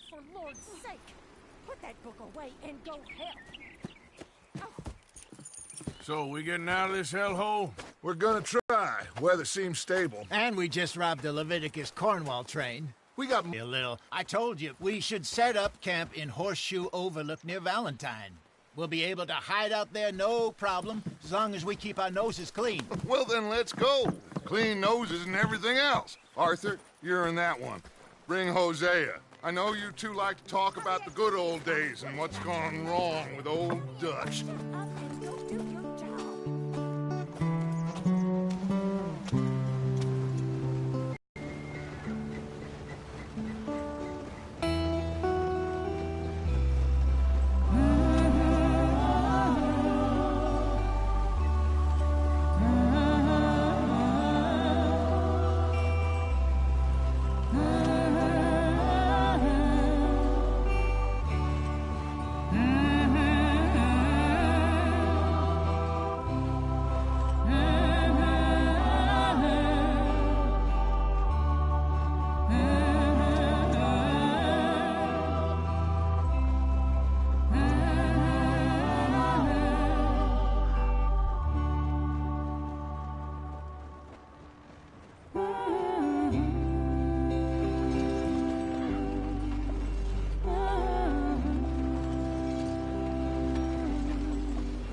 for Lord's sake, put that book away and go help. So, we getting out of this hellhole? We're gonna try. Weather seems stable. And we just robbed the Leviticus Cornwall train. We got A little. I told you, we should set up camp in Horseshoe Overlook near Valentine. We'll be able to hide out there, no problem, as long as we keep our noses clean. Well, then let's go. Clean noses and everything else. Arthur, you're in that one. Bring Hosea. I know you two like to talk about the good old days and what's gone wrong with old Dutch. Up and go do your job.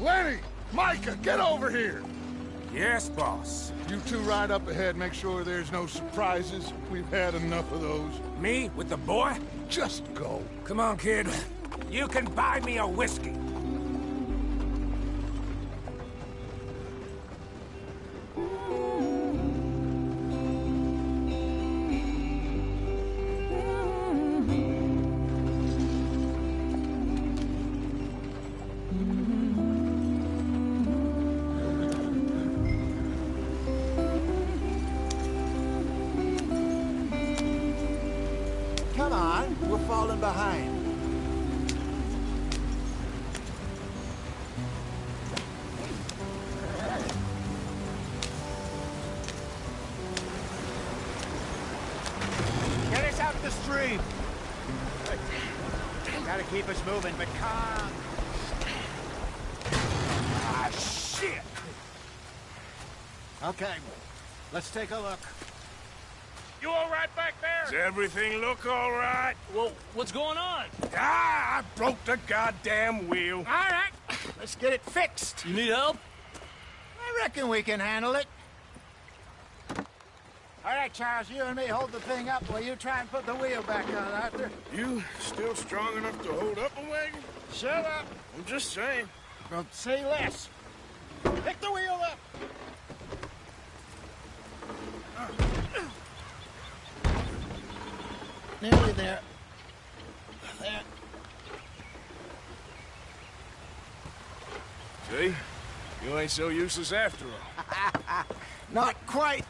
Lenny! Micah, get over here! Yes, boss. You two ride up ahead, make sure there's no surprises. We've had enough of those. Me? With the boy? Just go. Come on, kid. You can buy me a whiskey. Come on, we're falling behind. Get us out the stream. Gotta keep us moving, but calm. Ah, shit! Okay, let's take a look. You all right back there? Does everything look all right? Well, what's going on? Ah, I broke the goddamn wheel. All right, let's get it fixed. You need help? I reckon we can handle it. All right, Charles, you and me hold the thing up while you try and put the wheel back on, Arthur. You still strong enough to hold up a wagon? Shut up. I'm just saying. Well, say less. Pick the wheel up. Nearly there. There. See? You ain't so useless after all. Not quite.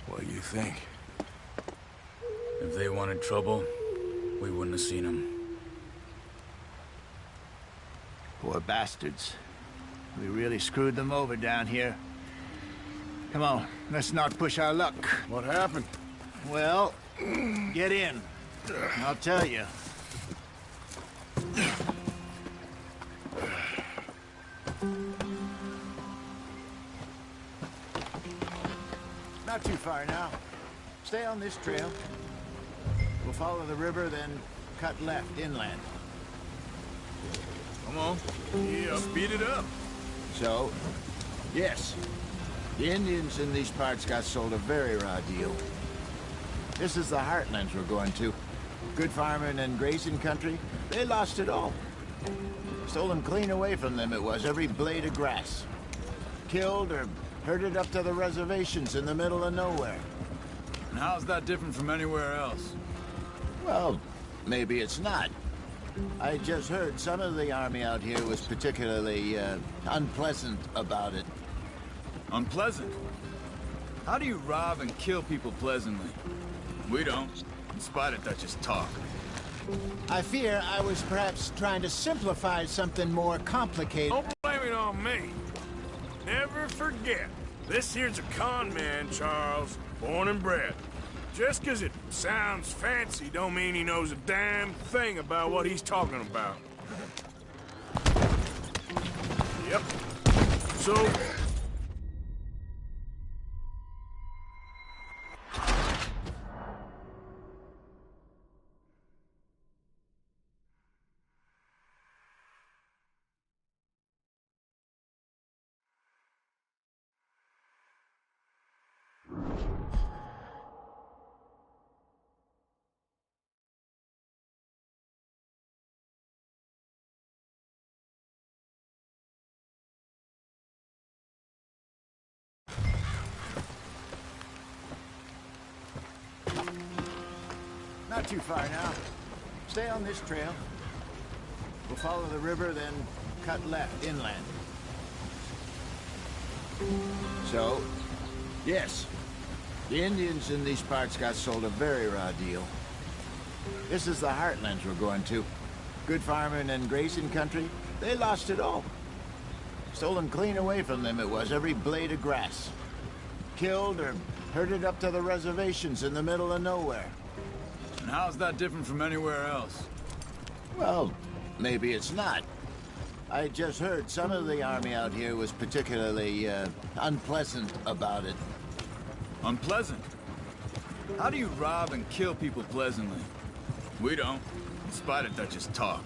What do you think? If they wanted trouble, we wouldn't have seen them. Poor bastards. We really screwed them over down here. Come on, let's not push our luck. What happened? Well, get in. I'll tell you. Not too far now. Stay on this trail. We'll follow the river, then cut left inland. Come on. Yeah, speed it up. So, yes, the Indians in these parts got sold a very raw deal. This is the heartlands we're going to. Good farming and grazing country, they lost it all. Stolen clean away from them it was, every blade of grass. Killed or herded up to the reservations in the middle of nowhere. And how's that different from anywhere else? Well, maybe it's not. I just heard some of the army out here was particularly unpleasant about it. Unpleasant? How do you rob and kill people pleasantly? We don't, in spite of Dutch's talk. I fear I was perhaps trying to simplify something more complicated. Don't blame it on me. Never forget, this here's a con man, Charles, born and bred. Just 'cause it sounds fancy don't mean he knows a damn thing about what he's talking about. Yep. So... Not too far now. Stay on this trail. We'll follow the river, then cut left inland. So, yes, the Indians in these parts got sold a very raw deal. This is the heartlands we're going to. Good farming and grazing country, they lost it all. Stolen clean away from them it was, every blade of grass. Killed or herded up to the reservations in the middle of nowhere. And how's that different from anywhere else? Well, maybe it's not. I just heard some of the army out here was particularly, unpleasant about it. Unpleasant? How do you rob and kill people pleasantly? We don't, in spite of Dutch's talk.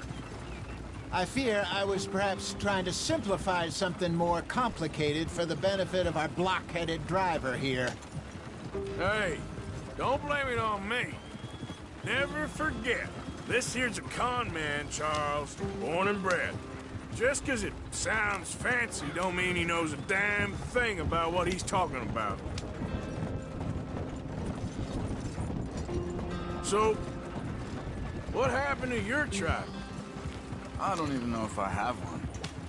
I fear I was perhaps trying to simplify something more complicated for the benefit of our block-headed driver here. Hey, don't blame it on me. Never forget, this here's a con man, Charles, born and bred. Just 'cause it sounds fancy don't mean he knows a damn thing about what he's talking about. So, what happened to your tribe? I don't even know if I have one.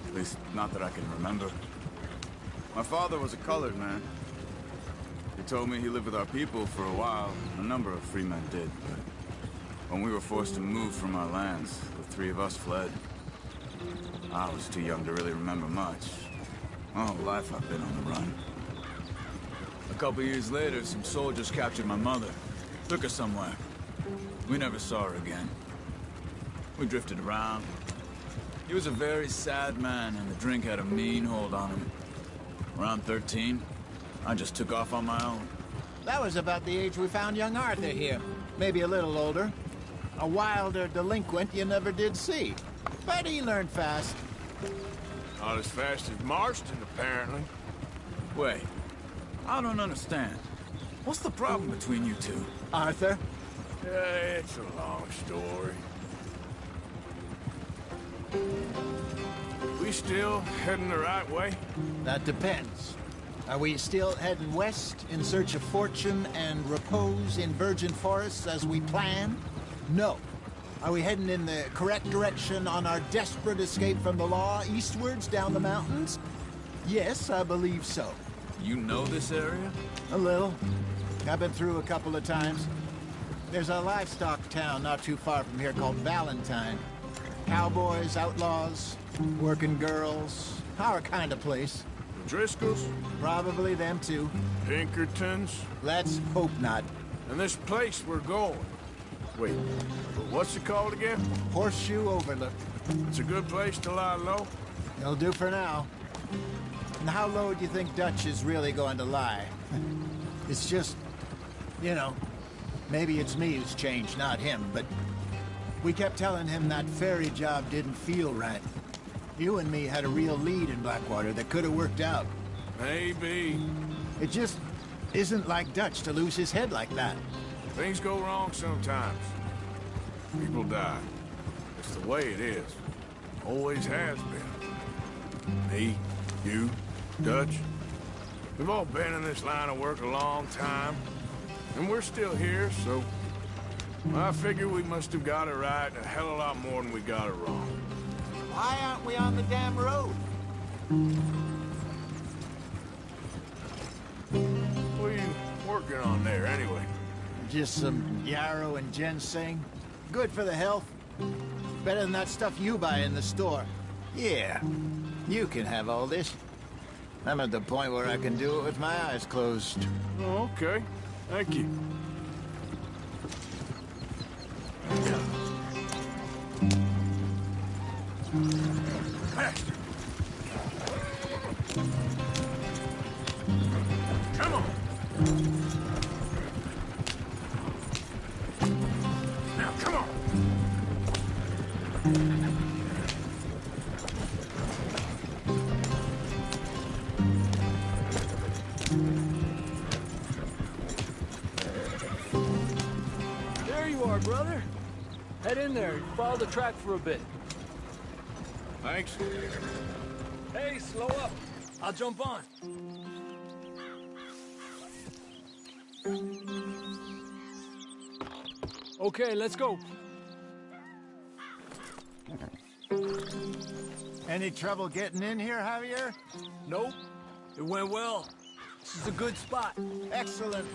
At least, not that I can remember. My father was a colored man. He told me he lived with our people for a while. A number of free men did, but when we were forced to move from our lands, the three of us fled. I was too young to really remember much. My whole life I've been on the run. A couple years later, some soldiers captured my mother. Took her somewhere. We never saw her again. We drifted around. He was a very sad man, and the drink had a mean hold on him. Around 13, I just took off on my own. That was about the age we found young Arthur here. Maybe a little older. A wilder delinquent you never did see. But he learned fast. Not as fast as Marston, apparently. Wait, I don't understand. What's the problem between you two? Arthur? It's a long story. We still heading the right way? That depends. Are we still heading west in search of fortune and repose in virgin forests as we planned? No. Are we heading in the correct direction on our desperate escape from the law eastwards down the mountains? Yes, I believe so. You know this area? A little. I've been through a couple of times. There's a livestock town not too far from here called Valentine. Cowboys, outlaws, working girls, our kind of place. Driscoll's? Probably them too. Pinkertons? Let's hope not. And this place we're going. Wait, what's it called again? Horseshoe Overlook. It's a good place to lie low? It'll do for now. And how low do you think Dutch is really going to lie? It's just, you know, maybe it's me who's changed, not him, but we kept telling him that ferry job didn't feel right. You and me had a real lead in Blackwater that could have worked out. Maybe. It just isn't like Dutch to lose his head like that. Things go wrong sometimes. People die. It's the way it is. Always has been. Me, you, Dutch. We've all been in this line of work a long time. And we're still here, so... I figure we must have got it right a hell of a lot more than we got it wrong. Why aren't we on the damn road? What are you working on there, anyway? Just some yarrow and ginseng. Good for the health. Better than that stuff you buy in the store. Yeah, you can have all this. I'm at the point where I can do it with my eyes closed. Oh, okay. Thank you. Faster. Come on. Now, come on. There you are, brother. Head in there and follow the track for a bit. Thanks. Hey, slow up. I'll jump on. Okay, let's go. Any trouble getting in here, Javier? Nope. It went well. This is a good spot. Excellent.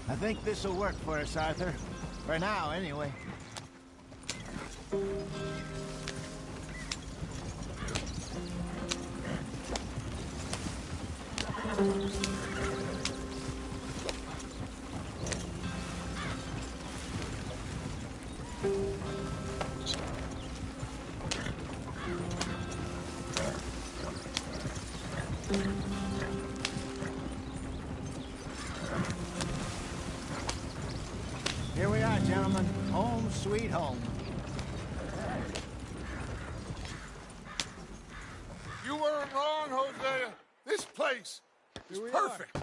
I think this'll work for us, Arthur. For now, anyway. Here we are, gentlemen. Home sweet home. You weren't wrong, Hosea. This place is perfect.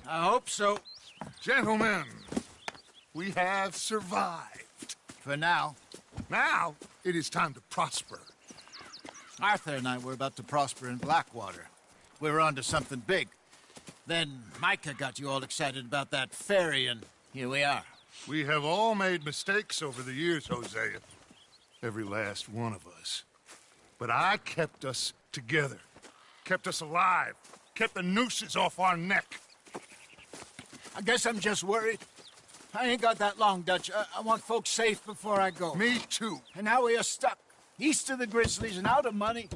I hope so. Gentlemen, we have survived. For now. Now, it is time to prosper. Arthur and I were about to prosper in Blackwater. We were onto something big. Then Micah got you all excited about that ferry, and here we are. We have all made mistakes over the years, Hosea. Every last one of us. But I kept us together. Kept us alive. Kept the nooses off our neck. I guess I'm just worried. I ain't got that long, Dutch. I want folks safe before I go. Me too. And now we are stuck, east of the Grizzlies and out of money,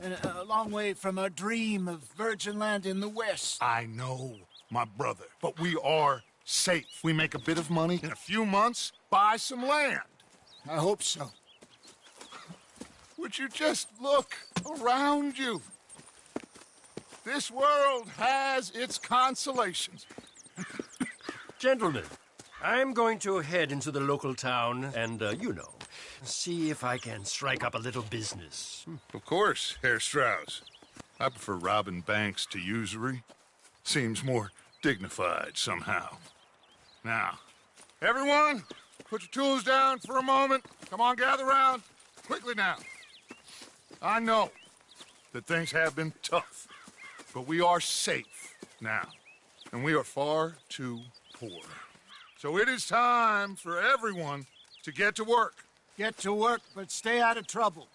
and a long way from our dream of virgin land in the west. I know, my brother, but we are safe. We make a bit of money in a few months, buy some land. I hope so. Would you just look around you? This world has its consolations. Gentlemen, I'm going to head into the local town and, see if I can strike up a little business. Of course, Herr Strauss. I prefer robbing banks to usury. Seems more dignified somehow. Now, everyone, put your tools down for a moment. Come on, gather round. Quickly now. I know that things have been tough, but we are safe now, and we are far too poor. So it is time for everyone to get to work. Get to work, but stay out of trouble.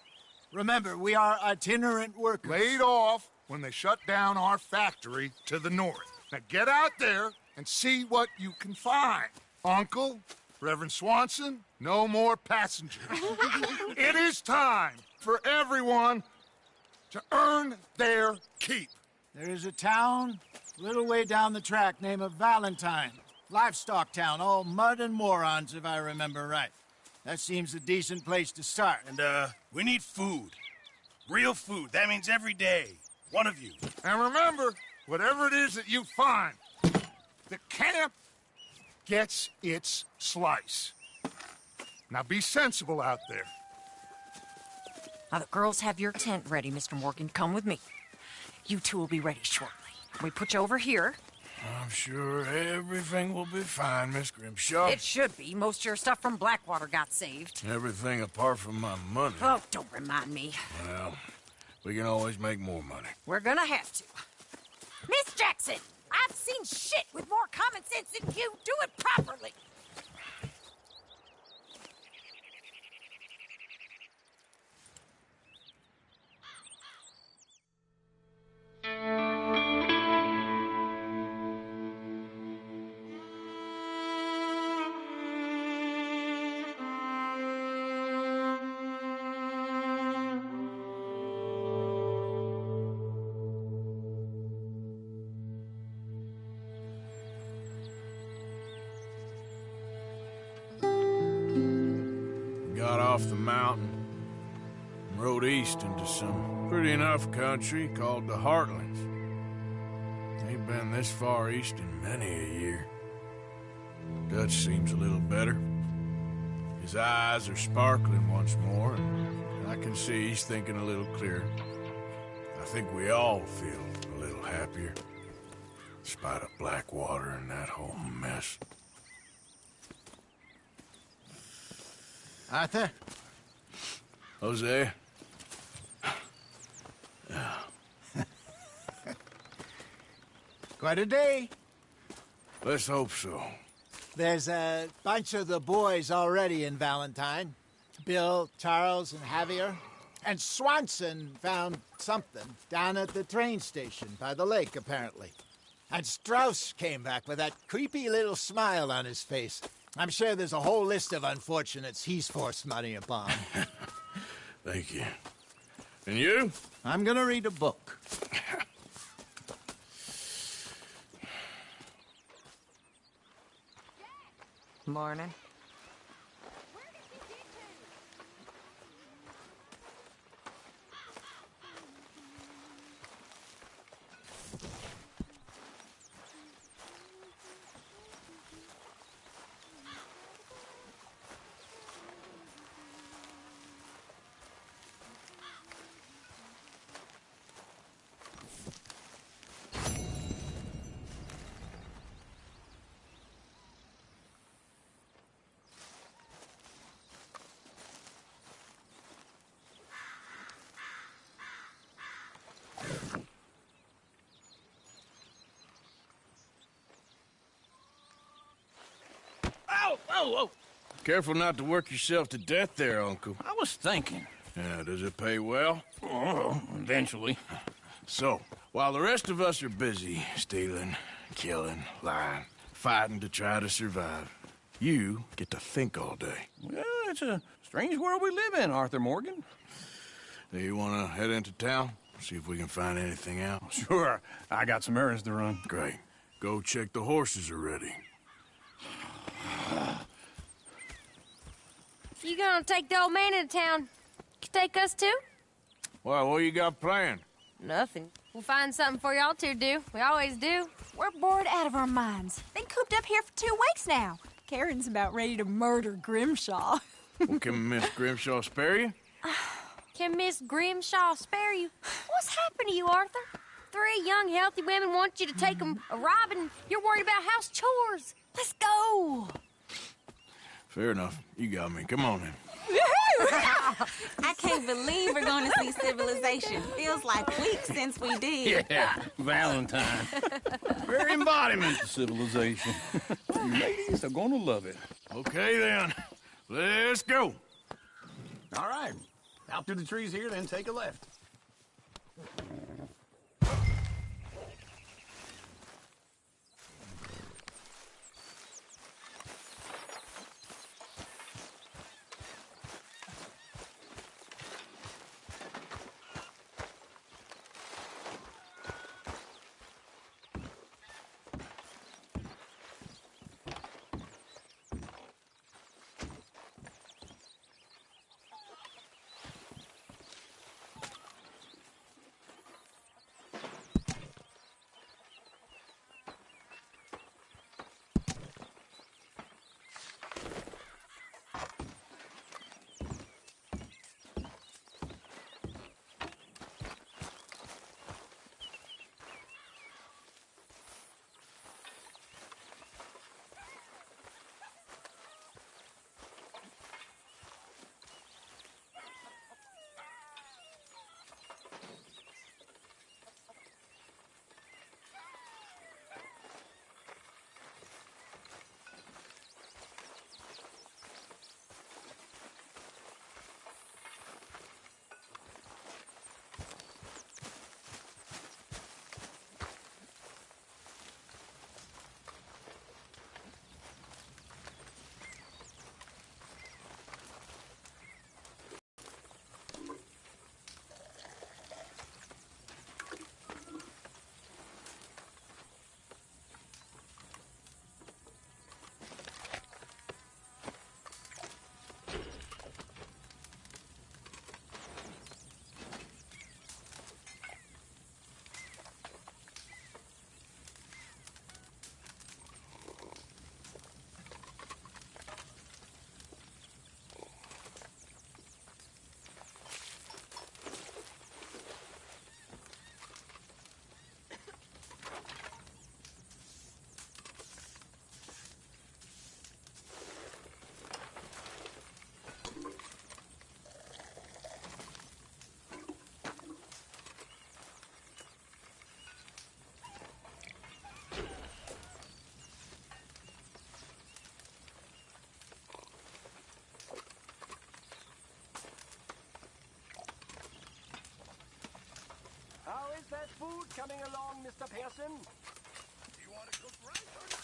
Remember, we are itinerant workers. Laid off when they shut down our factory to the north. Now get out there and see what you can find. Uncle, Reverend Swanson, no more passengers. It is time for everyone to earn their keep. There is a town a little way down the track named Valentine. Livestock town, all mud and morons, if I remember right. That seems a decent place to start. And, we need food. Real food. That means every day. One of you. And remember, whatever it is that you find, the camp gets its slice. Now be sensible out there. Now the girls have your tent ready, Mr. Morgan. Come with me. You two will be ready shortly. We put you over here. I'm sure everything will be fine, Miss Grimshaw. It should be. Most of your stuff from Blackwater got saved. Everything apart from my money. Oh, don't remind me. Well, we can always make more money. We're gonna have to. Miss Jackson, I've seen shit with more common sense than you. Do it properly. off the mountain and rode east into some pretty enough country called the Heartlands. Ain't been this far east in many a year. Dutch seems a little better. His eyes are sparkling once more, and I can see he's thinking a little clearer. I think we all feel a little happier, despite of Blackwater and that whole mess. Arthur? Jose? Quite a day. Let's hope so. There's a bunch of the boys already in Valentine. Bill, Charles, and Javier. And Swanson found something down at the train station by the lake, apparently. And Strauss came back with that creepy little smile on his face. I'm sure there's a whole list of unfortunates he's forced money upon. Thank you. And you? I'm gonna read a book. Morning. Whoa! Careful not to work yourself to death there, Uncle. I was thinking. Yeah, does it pay well? Oh, eventually. So, while the rest of us are busy stealing, killing, lying, fighting to try to survive, you get to think all day. Well, it's a strange world we live in, Arthur Morgan. Do you want to head into town? See if we can find anything out? Sure. I got some errands to run. Great. Go check the horses are ready. You gonna take the old man into town? Take us too? Well, what you got planned? Nothing. We'll find something for y'all to do. We always do. We're bored out of our minds. Been cooped up here for 2 weeks now. Karen's about ready to murder Grimshaw. Well, can Miss Grimshaw spare you? Can Miss Grimshaw spare you? What's happened to you, Arthur? 3 young, healthy women want you to take them a robbing. You're worried about house chores. Let's go. Fair enough. You got me. Come on, then. I can't believe we're going to see civilization. Feels like weeks since we did. Yeah, Valentine. Very embodiment of civilization. You ladies are gonna love it. Okay, then. Let's go. All right. Out through the trees here, then take a left. food coming along, Mr. Pearson? You want to cook right or not?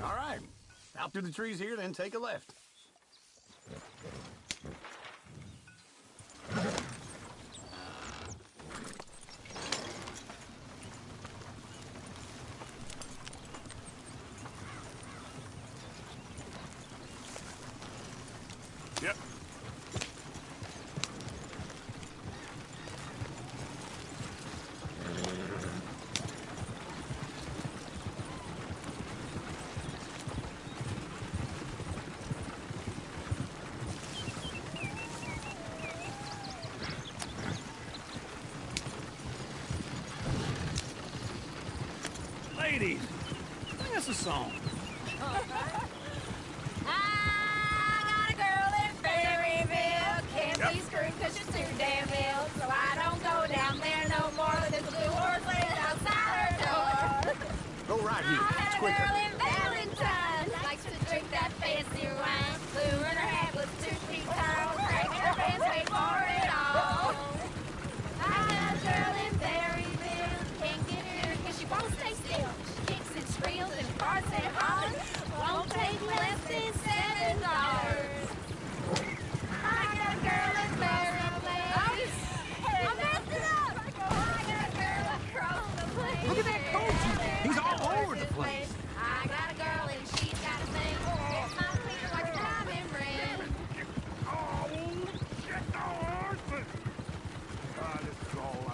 All right. Out through the trees here, then take a left. Yep. Ladies, sing us a song. I got a girl in Berryville. Can't be screwed 'cause she's too damn ill. So I don't go down there no more. There's a blue horse laying outside her door. Go right here. I It's had a quicker. girl in Valentine. Likes to drink that fancy wine. Blue in her hat was 2 feet tall. Cranking her pants, wait for it all. I got a girl in Berryville. Can't get her 'cause she won't stay still. She kicks and squeals and farts and hollers. Won't take less than $7. I got a girl in Berryville. I messed it up. I got a girl across the place. Look at that coach. He's all over the place. I got a girl and she's got a thing. It's my finger like a diamond ring.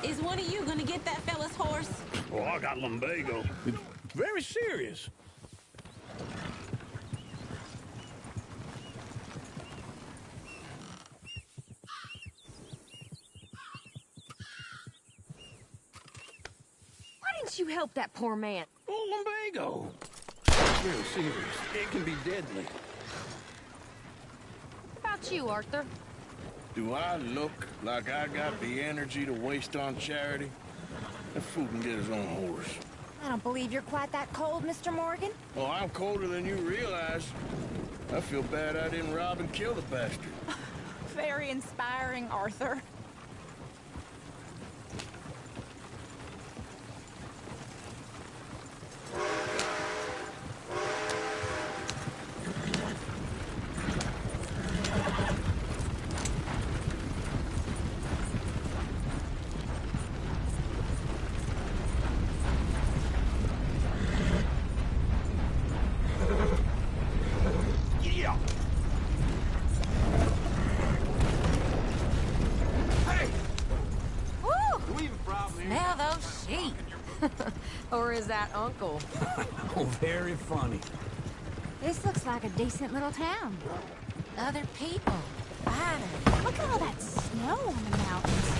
Is one of you gonna get that fella's horse? Oh, I got lumbago. It's very serious. Why didn't you help that poor man? Oh, lumbago. Very serious. It can be deadly. What about you, Arthur? Do I look like I got the energy to waste on charity? That fool can get his own horse. I don't believe you're quite that cold, Mr. Morgan. Well, I'm colder than you realize. I feel bad I didn't rob and kill the bastard. Very inspiring, Arthur. Smell those sheep. Or is that Uncle? Oh, very funny. This looks like a decent little town. Other people. Look at all that snow on the mountains.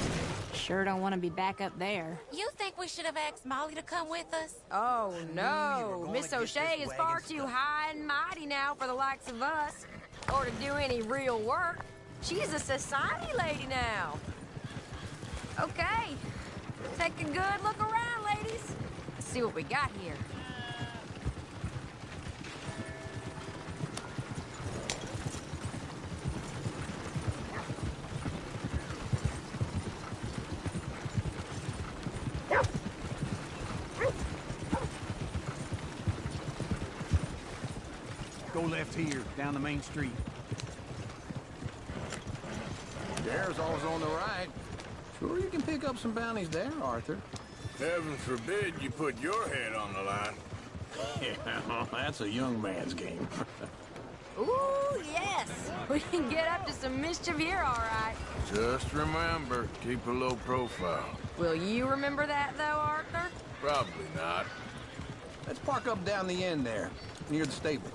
Sure don't want to be back up there. You think we should have asked Molly to come with us? Oh, no. Miss O'Shea is far too high and mighty now for the likes of us. Or to do any real work. She's a society lady now. Okay. Take a good look around, ladies. Let's see what we got here. Go left here, down the main street. There's always on the right. Sure you can pick up some bounties there, Arthur. Heaven forbid you put your head on the line. Yeah, well, that's a young man's game. Ooh, yes. We can get up to some mischief here, all right. Just remember, keep a low profile. Will you remember that, though, Arthur? Probably not. Let's park up down the end there, near the stables.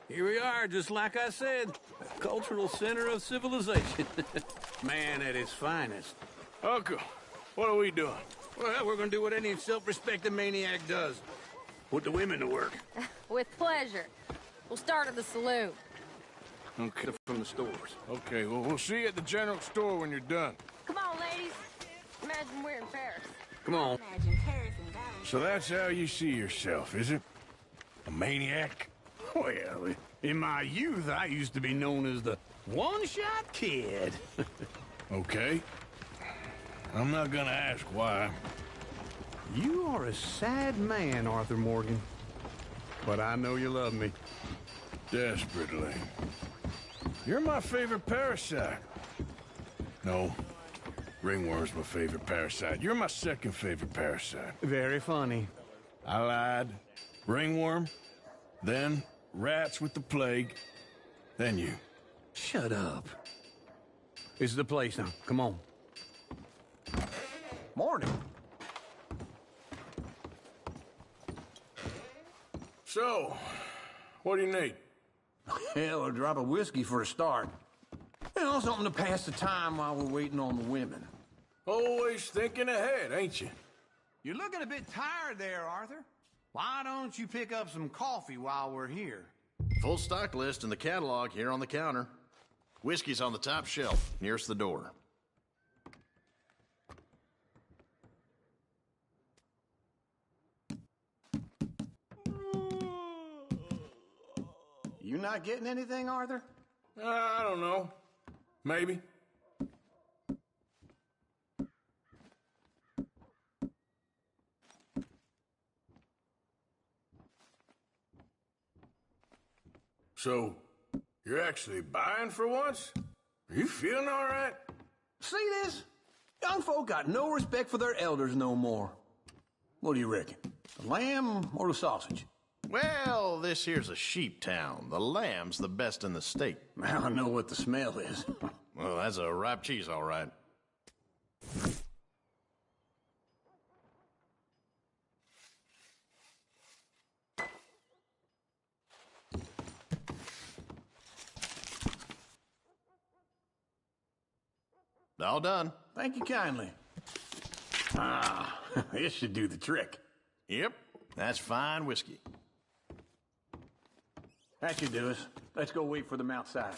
Here we are, just like I said. A cultural center of civilization. Man at his finest. Uncle, what are we doing? Well, we're gonna do what any self-respecting maniac does. Put the women to work. With pleasure. We'll start at the saloon. Okay. From the stores. Okay, well, we'll see you at the general store when you're done. Come on, ladies. Imagine we're in Paris. Come on. Imagine Paris and Dallas. So that's how you see yourself, is it? A maniac? Well, in my youth, I used to be known as the one-shot kid. Okay. I'm not gonna ask why. You are a sad man, Arthur Morgan. But I know you love me. Desperately. You're my favorite parasite. No. Ringworm's my favorite parasite. You're my second favorite parasite. Very funny. I lied. Ringworm, then rats with the plague, then you. Shut up. This is the place now. Come on. Morning. So, what do you need? Hell, a drop of whiskey for a start. You know, something to pass the time while we're waiting on the women. Always thinking ahead, ain't you? You're looking a bit tired there, Arthur. Why don't you pick up some coffee while we're here? Full stock list in the catalog here on the counter. Whiskey's on the top shelf, nearest the door. You not getting anything, Arthur? I don't know. Maybe. So, you're actually buying for once? Are you feeling all right? See this? Young folk got no respect for their elders no more. What do you reckon? The lamb or the sausage? Well, this here's a sheep town. The lamb's the best in the state. Now I know what the smell is. Well, that's a ripe cheese, all right. All done. Thank you kindly. Ah, this should do the trick. Yep, that's fine whiskey. That should do us. Let's go wait for them outside.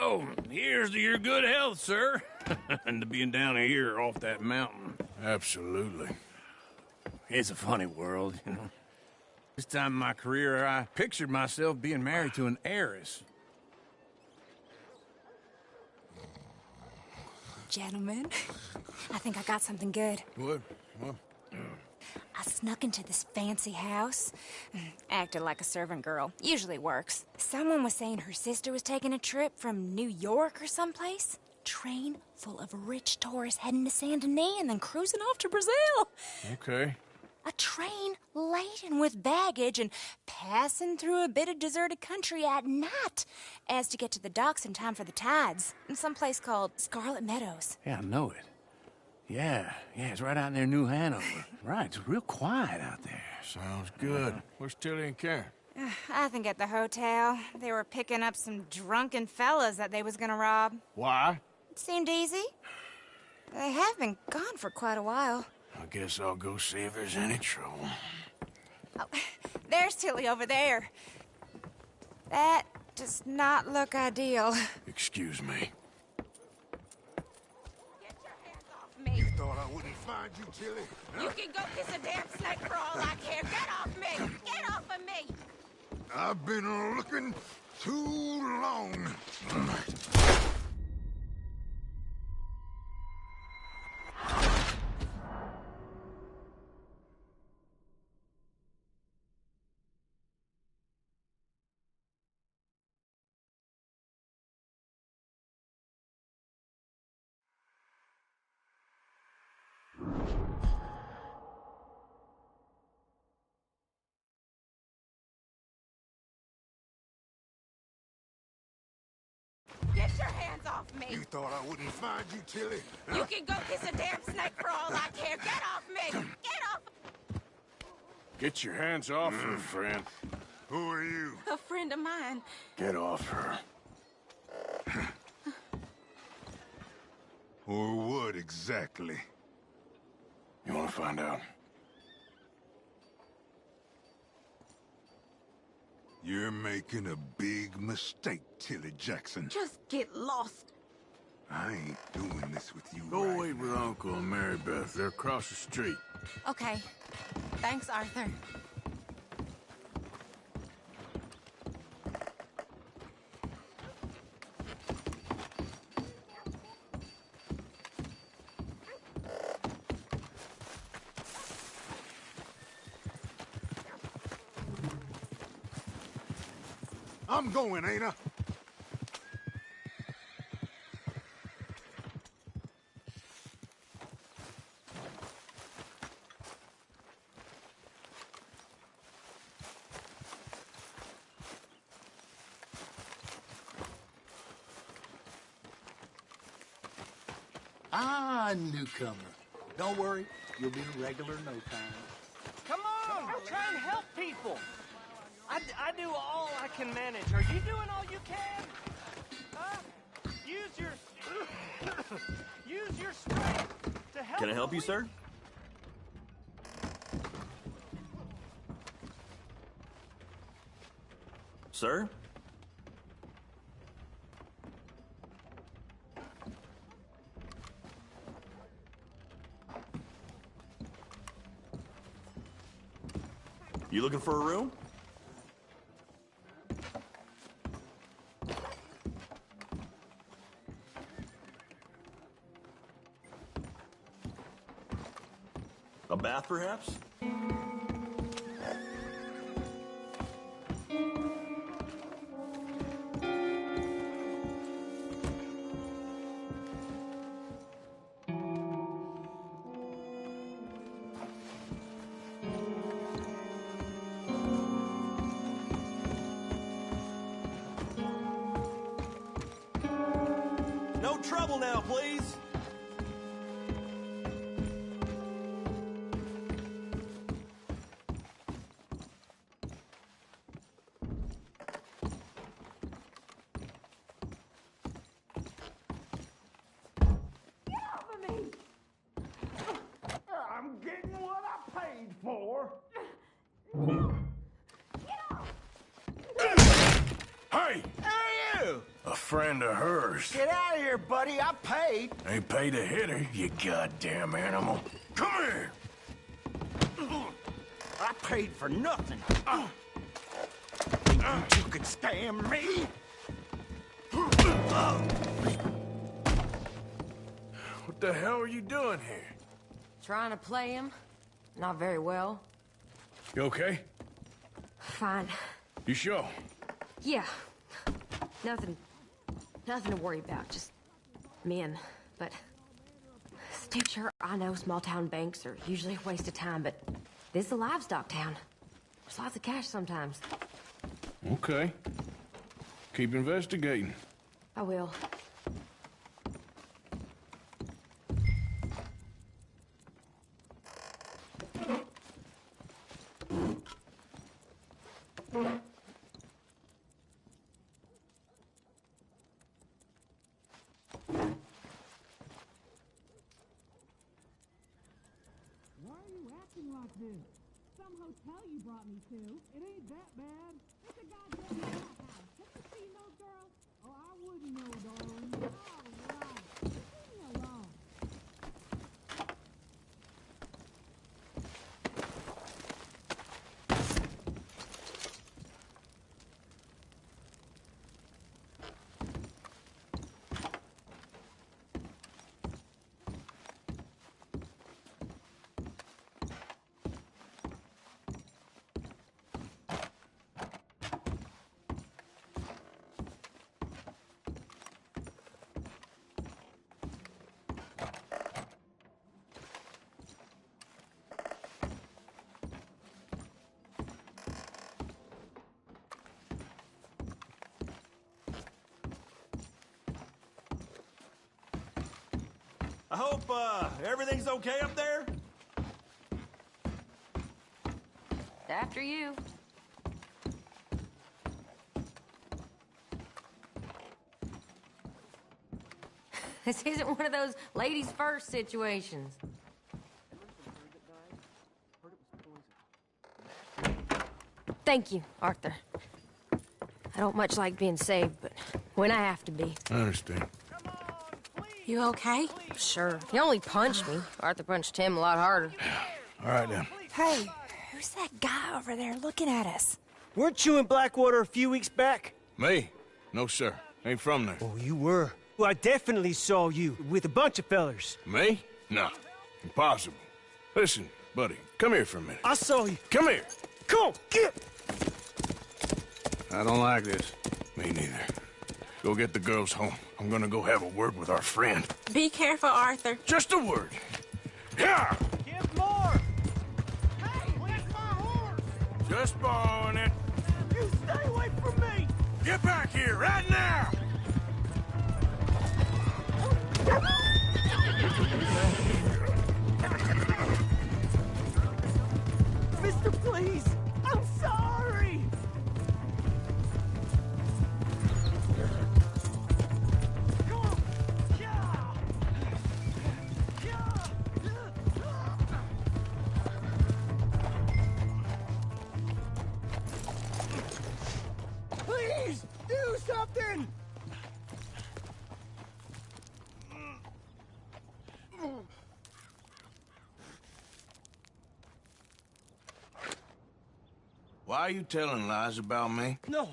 So, here's to your good health, sir. And to being down here off that mountain. Absolutely. It's a funny world, you know. This time in my career, I pictured myself being married to an heiress. Gentlemen, I think I got something good. What? I snuck into this fancy house. Acted like a servant girl. Usually works. Someone was saying her sister was taking a trip from New York or someplace. Train full of rich tourists heading to Saint Denis and then cruising off to Brazil. Okay. A train laden with baggage and passing through a bit of deserted country at night as to get to the docks in time for the tides in some place called Scarlet Meadows. Yeah, I know it. Yeah, it's right out near New Hanover. Right, it's real quiet out there. Sounds good. Where's Tilly and Karen? I think at the hotel. They were picking up some drunken fellas that they was gonna rob. Why? It seemed easy. They have been gone for quite a while. I guess I'll go see if there's any trouble. Oh, there's Tilly over there. That does not look ideal. Excuse me. Get your hands off me. Thought I wouldn't find you, Tilly. You can go kiss a damn snake for all I care. Get off me! Get off of me! I've been looking too long. Get your hands off me! You thought I wouldn't find you, Tilly? You can go kiss a damn snake for all I care. Get off me! Get off! Get your hands off her, friend. Who are you? A friend of mine. Get off her. Or what exactly? You want to find out? You're making a big mistake, Tilly Jackson. Just get lost. I ain't doing this with you. Go right wait with now. Uncle and Mary Beth. They're across the street. Okay. Thanks, Arthur. I'm going, ain't I? Ah, newcomer. Don't worry, you'll be a regular in no time. Come on, try and help people. I do all I can manage. Are you doing all you can? Huh? Use your strength to help. Can I help you, sir? Sir? You looking for a room? A bath, perhaps? No trouble now, please. I'm getting what I paid for. Hey! Hey, you! A friend of hers. Get out of here, buddy. I paid. Ain't paid to hit her, you goddamn animal. Come here! I paid for nothing. Think you two could stand me? What the hell are you doing here? Trying to play him. Not very well. You okay? Fine. You sure? Yeah. Nothing to worry about. Just men. But stay sure I know small town banks are usually a waste of time, but this is a livestock town. There's lots of cash sometimes. Okay. Keep investigating. I will. Some hotel you brought me to. It ain't that bad. It's a goddamn house. Have you seen those girls? Oh, I wouldn't know, darling. All right. Leave me alone. I hope, everything's okay up there? After you. This isn't one of those ladies first situations. Thank you, Arthur. I don't much like being saved, but when I have to be. I understand. You okay? Sure. He only punched me. Arthur punched him a lot harder. All right, then. Hey, who's that guy over there looking at us? Weren't you in Blackwater a few weeks back? Me? No, sir. Ain't from there. Oh, you were. Well, I definitely saw you with a bunch of fellers. Me? No. Impossible. Listen, buddy, come here for a minute. I saw you. Come here. Come on, get! I don't like this. Me neither. Go get the girls home. I'm gonna go have a word with our friend. Be careful, Arthur. Just a word. Yeah! Give more! Hey, where's my horse? Just borrowing it. You stay away from me! Get back here right now! Mister, please! I'm sorry! Please, do something! Why are you telling lies about me? No.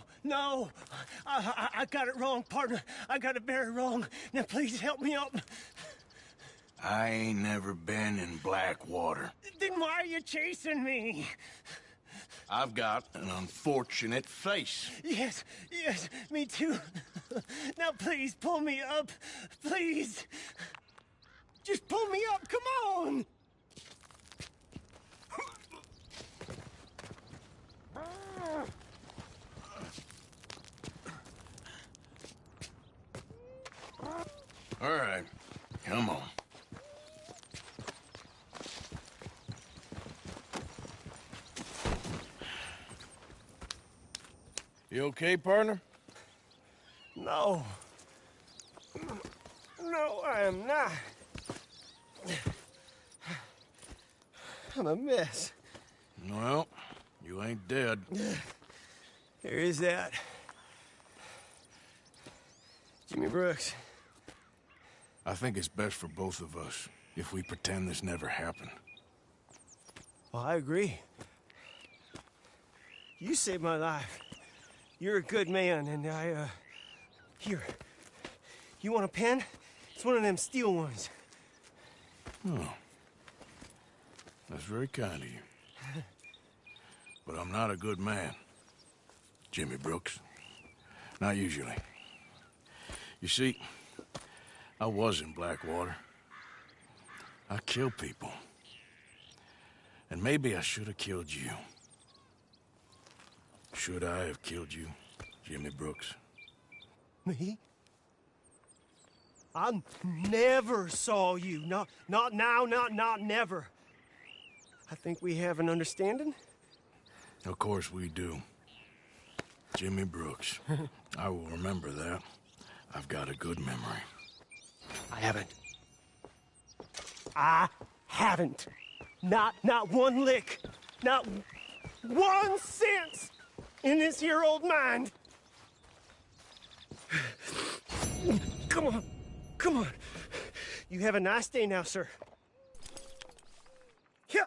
I got it wrong, partner. I got it very wrong. Now, please help me up. I ain't never been in Blackwater. Then why are you chasing me? I've got an unfortunate face. Yes, me too. Now, please, pull me up. Please. Just pull me up, come on! All right, come on. You okay, partner? No. No, I am not. I'm a mess. Well, you ain't dead. There is that. Jimmy Brooks. I think it's best for both of us if we pretend this never happened. Well, I agree. You saved my life. You're a good man, and here. You want a pen? It's one of them steel ones. Oh. That's very kind of you. But I'm not a good man, Jimmy Brooks. Not usually. You see, I was in Blackwater. I killed people. And maybe I should have killed you. Should I have killed you, Jimmy Brooks? Me? I never saw you. Not now, not never. I think we have an understanding. Of course we do. Jimmy Brooks. I will remember that. I've got a good memory. I haven't. Not one lick. Not 1 cent in this here old mind. Come on. Come on. You have a nice day now, sir. Yeah.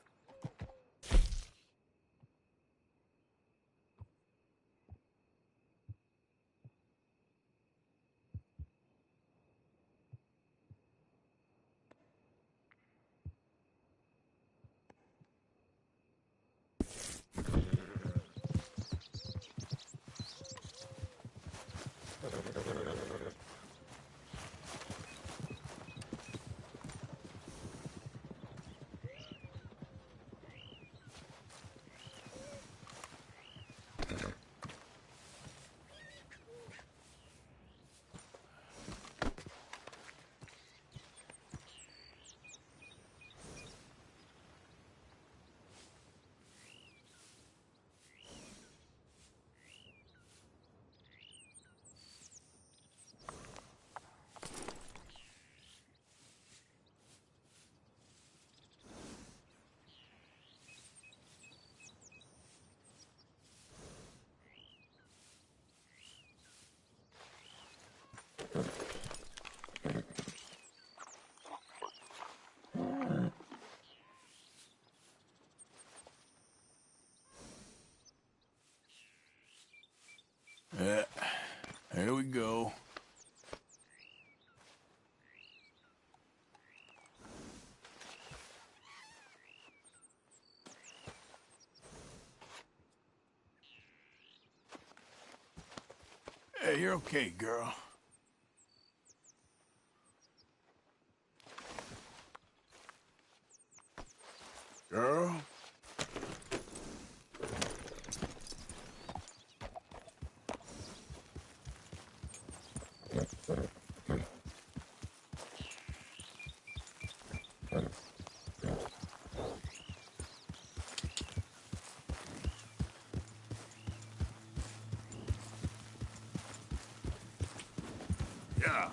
Yeah, here we go. Hey, you're okay, girl. Girl? Yeah.